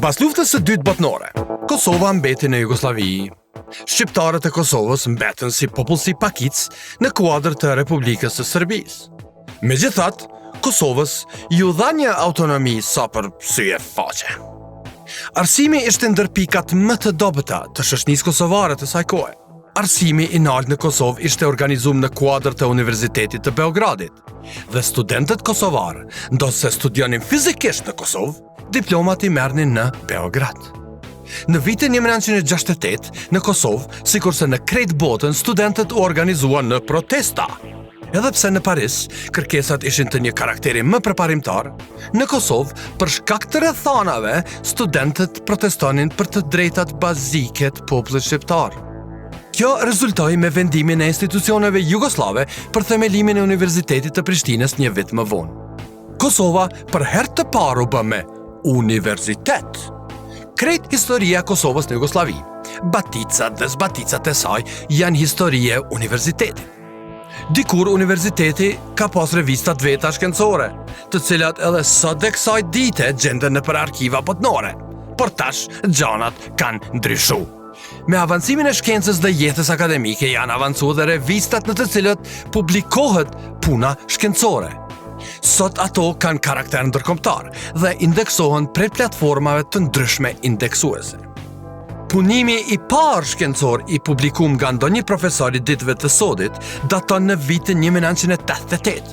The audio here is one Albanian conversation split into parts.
Pas luftës së dytë botnore, Kosova mbeti në Jugosllavi. Shqiptarët e Kosovës mbetën si popullsi pakic në kuadër të Republikës së Serbisë. Megjithatë, Kosovës ju dha një autonomi sa për syje faqe. Arsimi ishte ndër pikat më të dobëta të shoqënisë kosovare të saj kohe. Arsimi i lartë në Kosovë ishte organizuar në kuadër të Universitetit të Beogradit, dhe studentët kosovarë, ndosë se studionin fizikisht në Kosovë, diplomat i merrnin në Beograd. Në vitin 1968, në Kosovë, sikurse në krejt botën, studentët u organizuan në protesta. Edhe pse në Paris, kërkesat ishin të një karakteri më përparimtar, në Kosovë, për shkak të rrethanave, studentët protestonin për të drejtat bazike të popullit shqiptar. Kjo rezultoi me vendimin e institucioneve jugoslave për themelimin e Universitetit të Prishtinës një vit më vonë. Kosova për herë të parë u bë me universitet. Krejt historia e Kosovës në Jugosllavi, baticat dhe zbaticat e saj janë historie universitetit. Dikur universiteti ka pas revistat veta shkencore, të cilat edhe sot dhe kësaj dite gjenden nëpër arkiva botnore, por tash gjanat kanë ndryshu. Me avancimin e shkencës dhe jetës akademike janë avancuar dhe revistat në të cilët publikohet puna shkencore. Sot ato kanë karakter ndërkombëtar dhe indeksohen prej platformave të ndryshme indeksuese. Punimi i parë shkencor i publikum nga ndonjë profesor i ditëve të sodit daton në vitin 1988.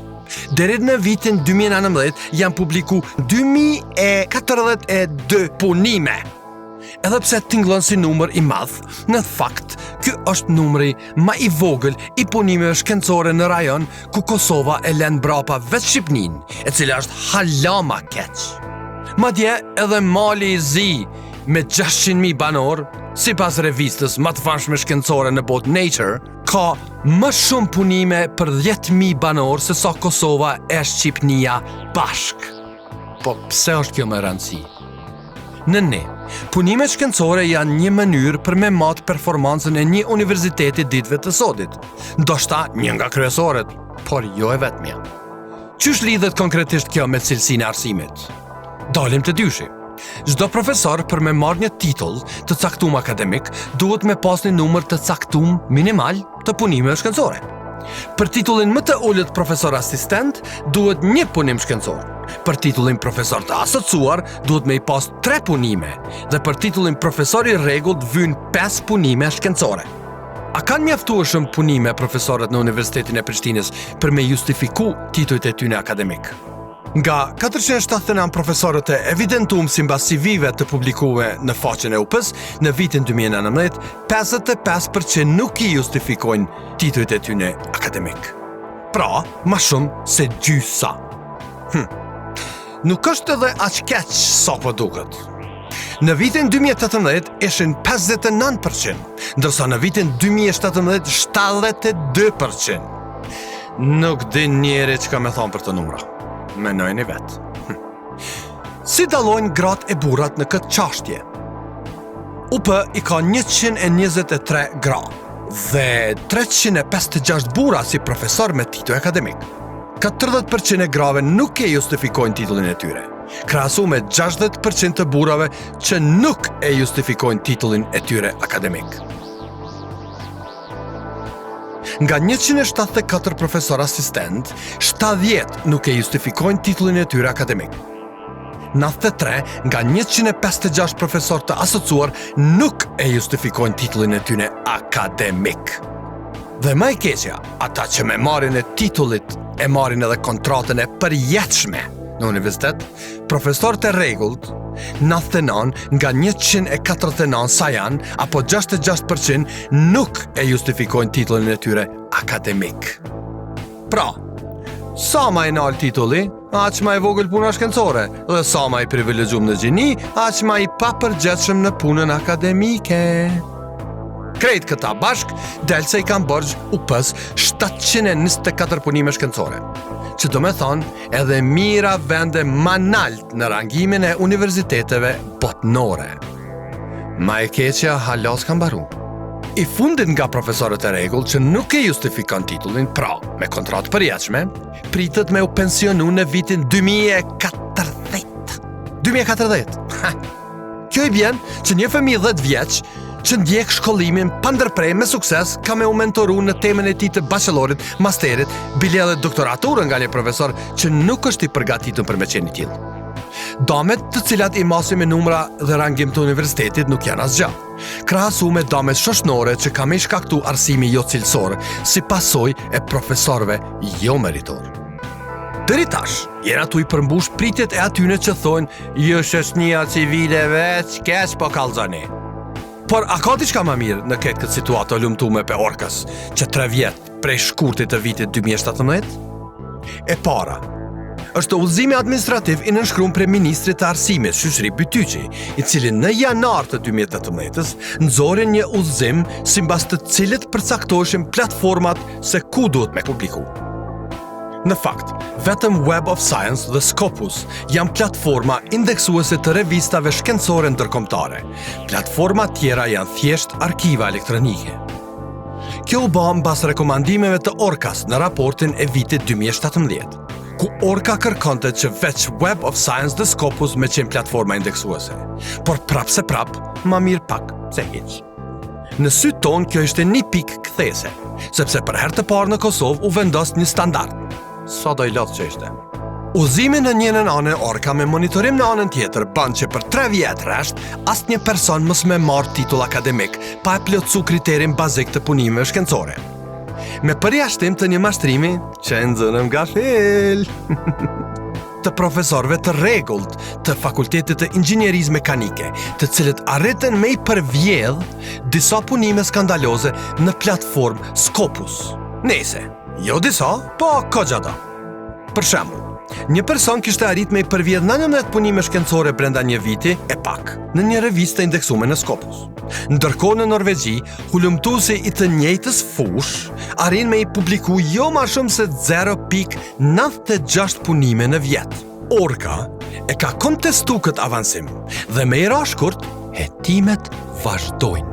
Deri në vitin 2019 janë publiku 2042 punime. Edhe pse tingëllon si numër i madh, në fakt, ky është numri më i vogël i punimeve shkencore në rajon ku Kosova e lën brapa vetë Shqipninë, e cila është hala ma keq. Madje edhe Mali i Zi me 600.000 banor, sipas revistës më të famshme shkencore në botë Nature, ka më shumë punime për 10.000 banor se sa Kosova e Shqipnia bashk. Po pse është kjo më rëndësi? Në ne, punimet shkencore janë një mënyrë për me matë performancën e një universiteti ditëve të sodit, ndoshta një nga kryesorët, por jo e vetmja. Qysh lidhet konkretisht kjo me cilësinë e arsimit? Dalim të dyshi. Çdo profesor për me marrë një titull të caktuar akademik, duhet me pas një numër të caktuar minimal të punimeve shkencore. Për titullin më të ulët profesor asistent, duhet një punim shkencor. Për titullin profesor të asociuar, duhet me i pas 3 punime, dhe për titullin profesor i rregullt vijnë 5 punime shkencore. A kanë mjaftueshëm punime profesorët në Universitetin e Prishtinës për me justifiku titujt e tyre akademik? Nga 479 profesorët e evidentuar sipas CV-ve të publikuar në faqen e UP-s në vitin 2019, 55% nuk i justifikojnë titujt e tyre akademik. Pra, më shumë se gjysa. Nuk është edhe aq keq sa po duket. Në vitin 2018 ishin 59%, ndërsa në vitin 2017 72%. Nuk din njeri çka me thonë për të numra. Menojnë i vetë. Si dallojnë gratë e burrat në këtë çështje? UP i ka 123 gra dhe 356 burra si profesor me titull akademik. 40% e grave nuk e justifikojnë titullin e tyre, krahasu me 60% të burrave që nuk e justifikojnë titullin e tyre akademik. Nga 174 profesor asistent, 70 nuk e justifikojnë titullin e tyre akademik. 93 nga 156 profesor të asociuar nuk e justifikojnë titullin e tyre akademik. Dhe më e keqja, ata që me marrjen e titullit e marrin edhe kontratën e përjetshme në universitet, profesorët e rregullt, 99 nga 149 sa janë, apo 66% nuk e justifikojnë titullin e tyre akademik. Pra, sa ma i nalë titulli, aq ma i vogël puna shkencore, dhe sa ma i privilegjum në gjini, aq ma i papërgjithshëm në punën akademike. Krejt këta bashk, del se i kanë bërgjë UP-s 724 punime shkencore, që do me thonë edhe mira vende ma nalt në rangimin e universiteteve botnore. Ma e keqja halas kanë baru. I fundit nga profesorët e rregullt që nuk e justifikon titullin, pra me kontratë përjetshme, pritet me u pensionu në vitin 2040. 2040. Kjo i bjen që një fëmijë 10 vjeç që ndjek shkollimin pa ndërprej me sukses ka me u mentoru në temën e tij të bachelorit, masterit, bile edhe doktoraturën nga një profesor që nuk është i përgatitur për me qenë i tillë. Damet të cilat i masin me numra dhe rangim të universitetit nuk janë asgjë, krahasu me damet shoqënore që ka me shkaktu arsimi jo cilësor si pasojë e profesorëve jo meritor. Deri tash, jena tu i përmbush pritjet e atyne që thonë jo shoqënia civile veç, keq po kallzoni. Por a ka diçka më mirë në këtë situatë lumtume pe Orkës, që 3 vjet prej shkurtit të vitit 2017? E para, është udhëzimi administrativ i nënshkruar prej ministrit të arsimit, Shoqëri Bytyqi, i cili në janar të 2018-s nxori një udhëzim sipas të cilit përcaktoheshin platformat se ku duhet me publiku. Në fakt, vetëm Web of Science dhe Scopus janë platforma indeksuese të revistave shkencore ndërkombëtare. Platforma tjera janë thjesht arkiva elektronike. Kjo u bë mbas rekomandimeve të Orkas në raportin e vitit 2017, ku Orka kërkonte që veç Web of Science dhe Scopus me qenë platforma indeksuese. Por prap se prap, ma mirë pak se hiq. Në sy ton kjo ishte një pikë kthese, sepse për herë të parë në Kosovë u vendos një standard. Sa do i lot që ishte. Udhëzimi në njënën anën Orka me monitorim në anën tjetër bën që për 3 vjet rresht asnjë person mos me marr titull akademik pa e plotësuar kriterin bazik të punimeve shkencore. Me përjashtim të një mashtrimi që nxënëm nga fel të profesorëve të rregullt të Fakultetit të Inxhinierisë Mekanike, të cilët arritën me i përvjedh disa punime skandaloze në platformë Scopus. Nëse, jo disa, po kogjada. Për shembull, një person kishte arrit me i përvjedh 19 punime shkencore brenda një viti e pak, në një revistë indeksuar në Scopus. Ndërkohë në Norvegji, hulumtuesi i të njëjtës fush arrin me i publiku jo më shumë se 0.96 punime në vjet. Orka e ka kontestu këtë avansim dhe me i rashkurt, hetimet vazhdojnë.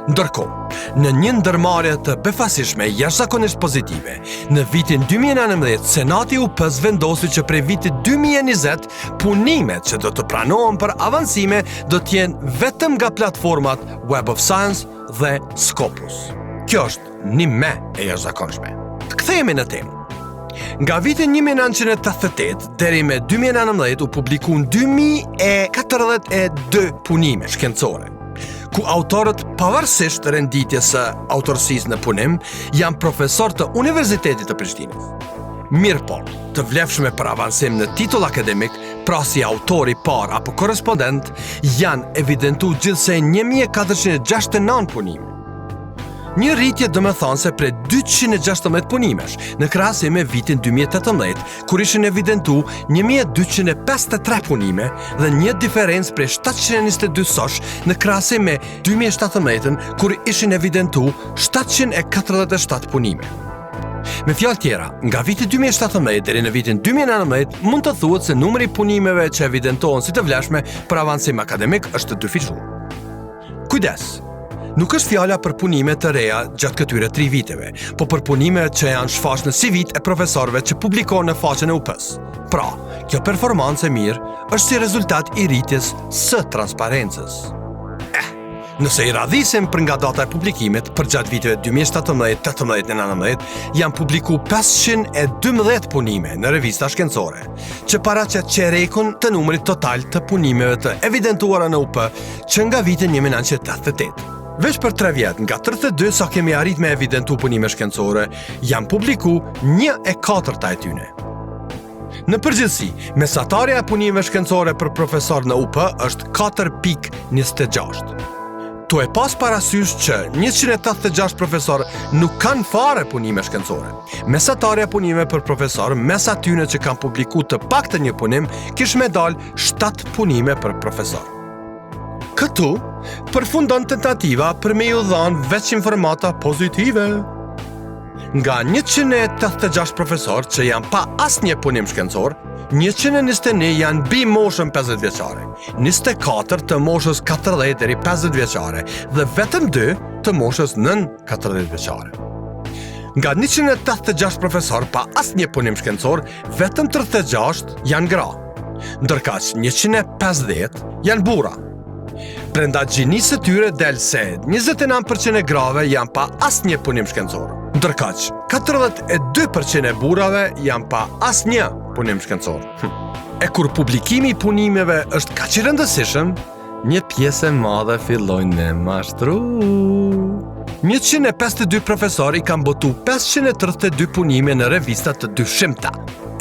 Ndërkohë, në një ndërmarrje të befasishme jashtëzakonisht pozitive, në vitin 2019 Senati UP-s vendosi që prej vitit 2020 punimet që do të pranohen për avancime do të jenë vetëm nga platformat Web of Science dhe Scopus. Kjo është një me e jashtëzakonshme. Të kthehemi në temë. Nga vitin 1988 deri me 2019 u publikuan 2042 punime shkencore, ku autorët pavarësisht renditjes së autorësisë në punim janë profesor të Universitetit të Prishtinës. Mirë po, të vlefshme për avancim në titull akademik, pra si autori par apo korespondent, janë evidentu gjithsej 1469 punime. Një rritje domethënëse prej 216 punimesh në krahasim me vitin 2018, kur ishin evidentu 1253 punime dhe një diferencë prej 722 sosh në krahasim me 2017, kur ishin evidentu 747 punime. Me fjalë tjera, nga viti 2017 deri në vitin 2019 mund të thuhet se numri i punimeve që evidentohen si të vlefshme për avancim akademik është dyfishuar. Kujdes! Nuk është fjala për punime të reja gjatë këtyre 3 viteve, po për punime që janë shfaq në CV-t e profesorëve që publikohen në faqen e UP-s. Pra, kjo performancë e mirë është si rezultat i rritjes së transparencës. Nëse i radhisim për nga data e publikimit, për gjatë viteve 2017, 18 e 19, janë publiku 512 punime në revista shkencore, që paraqet çerekun të numrit total të punimeve të evidentuara në UP që nga vitin 1988. Veç për 3 vjet, nga 32 sa kemi arrit me evidentu punime shkencore, janë publiku 1/4 e tyne. Në përgjithësi, mesatarja e punimeve shkencore për profesor në UP është 4.26. Tu e pas parasysh që 186 profesor nuk kanë fare punime shkencore. Mesatarja punime për profesor, mes atyne që kanë publiku të paktën një punim, kish me dal 7 punime për profesor. Këtu, përfundon tentativa për me ju dhanë veç informata pozitive. Nga 186 profesor që janë pa asnjë punim shkencor, 121 janë bi moshën 50 vjeçare, 24 të moshës 40 deri 50 vjeçare dhe vetëm 2 të moshës nën 40 vjeçare. Nga 186 profesor pa asnjë punim shkencor, vetëm 36 janë gra. ndërkaq 150 janë burra. Brenda gjinisë së tyre del se 29% e grave janë pa asnjë punim shkencor, ndërkaq 42% e burrave janë pa asnjë punim shkencor. E kur publikimi I punimeve është kaq I rëndësishëm, një pjesë e madhe fillojnë me mashtru. 152 profesor I kanë botu 532 punime në revistat të dyshimta.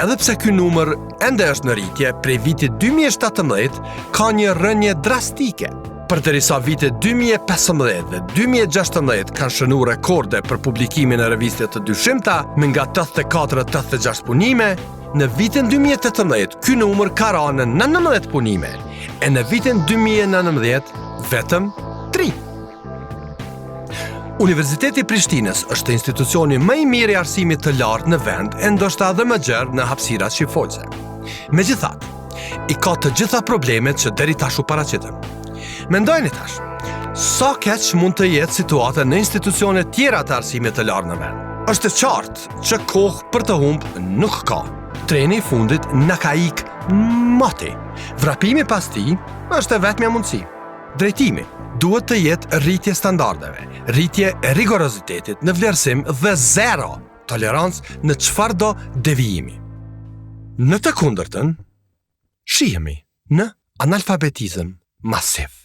Edhe pse ky numër ende është në rritje, prej vitit 2017 ka një rënje drastike. Përderisa vitet 2015 dhe 2016 kanë shënuar rekorde për publikimin e revistave të dyshimta me nga 84-86 punime, në vitin 2018 ky numër ka rënë në 19 punime, e në vitin 2019 vetëm 3. Universiteti I Prishtinës është institucioni më I mirë I arsimit të lartë në vend, e ndoshta edhe më gjerë në hapësirat shqiptare. Megjithatë, I ka të gjitha problemet që deri tash u paraqitën. Mendojeni tash, sa keq mund të jetë situata në institucione tjera të arsimit të lartë në vend? Është e qartë që kohë për të humbë nuk ka. Treni I fundit na ka ik moti. Vrapimi pas tij është e vetmja mundësi. Drejtimi duhet të jetë rritje standardeve, rritje e rigorozitetit në vlerësim dhe zero tolerancë në çfarëdo devijimi. Në të kundërtën, shihemi në analfabetizëm masiv.